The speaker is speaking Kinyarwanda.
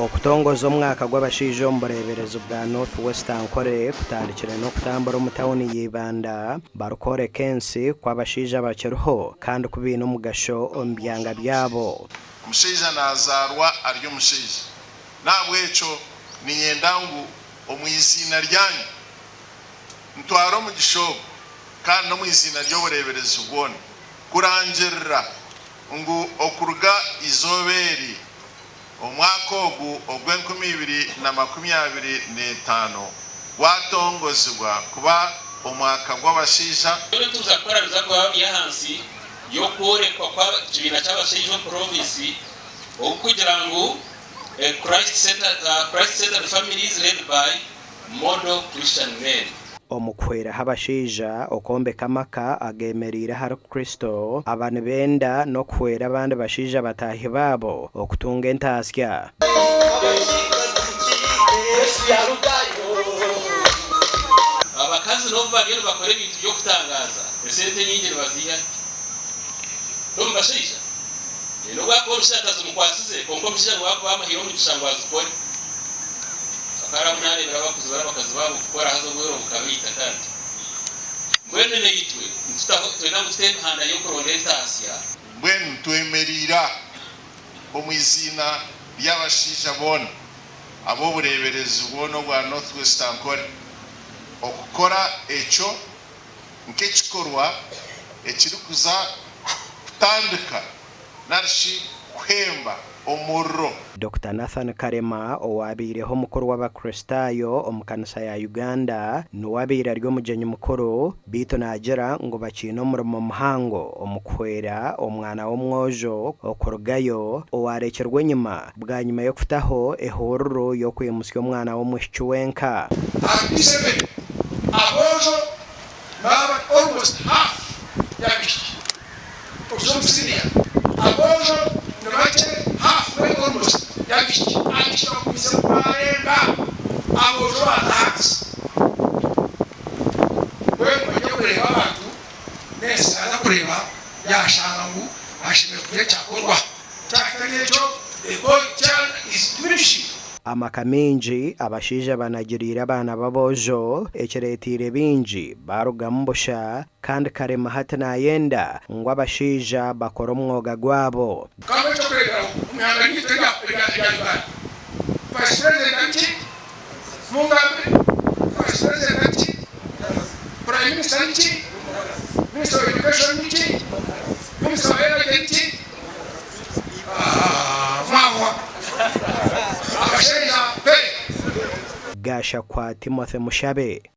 okutongoza omwaka gw'abashaija omu bureeberezo bwa North Western Kore kutandikire n'okutambura omu tawuni y'Ibanda barukoreka ensi kw'abashaija bakiriho kandi kubiina omugasho omu byanga byabo. Omushaija nazaarwa ari omushaija nahabwekyo ninyenda ngu omu izina ryanyu ntwara omugisha ogu kandi n'omu izina ry'obureeberezo bwona kurangirira ngu okuruga izooba eri omwaka ogu ogw'2025 gwatongozibwa kuba omwaka gw'abashaija. Tuza kukora bizakuba byahansi y'okworekwa kw'ekibiina ky'abashaija omu provinsi okugira ngu Christ-centered families led by model Christian men. Omukwera habashaija okombeka amaka agemerire hari Kristo aba nibenda n'okuhwera abandi bashaija bataahi baabo okutunga entaasya. Abakazi n'obu bagenda bakora ebintu by'okutangaza esente nyingi nibaziha n'omu bashaija n'obwakuba omushakazi omukwasize konka omushaija niwakuba amahire omugisha ngu azikore akaramu narebera abakuzi bari abakazi baabo kukora haza obwero bukabiita kandi mbwenu neitwe twena ngu tute emihanda y'okuronda entaasya mbwenu twemerera omu izina ry'abashaija boona ab'obureeberezi bwona obwa North Western Kore okukora ekyo nk'ekikorwa ekirikuza kutandika narishi kuhemba omurro. Dr. Nathan Karema owabiireho omukuru w'abakristaayo omu kanisa ya Uganda n'owabiire ari omugenyi mukuru biito naagira ngu bakiine omurimo muhango omu kuhwera omwana w'omwojo okurugayo owareekyerwa enyuma bwa nyuma y'okufutaho ehururu y'okwimusya omwana w'omwishiki wenka. Abojo baba almost half yabishiki senior abojo nabache half way almost yabishiki akishaka kumisa kurenga abojo atax wewe mwenye kureba abantu nesa na kureba yashanga ngu ashime kuje cyakorwa cyakanyecho the boy child is diminishing. Amaka mingi abashaija banagirire abaana b'aboojo ekireetiire bingi barugamu busha kandi Karema hati nayenda ngu abashaija bakora omwuga gwabo. Gasha kwa Timothy Mushabe.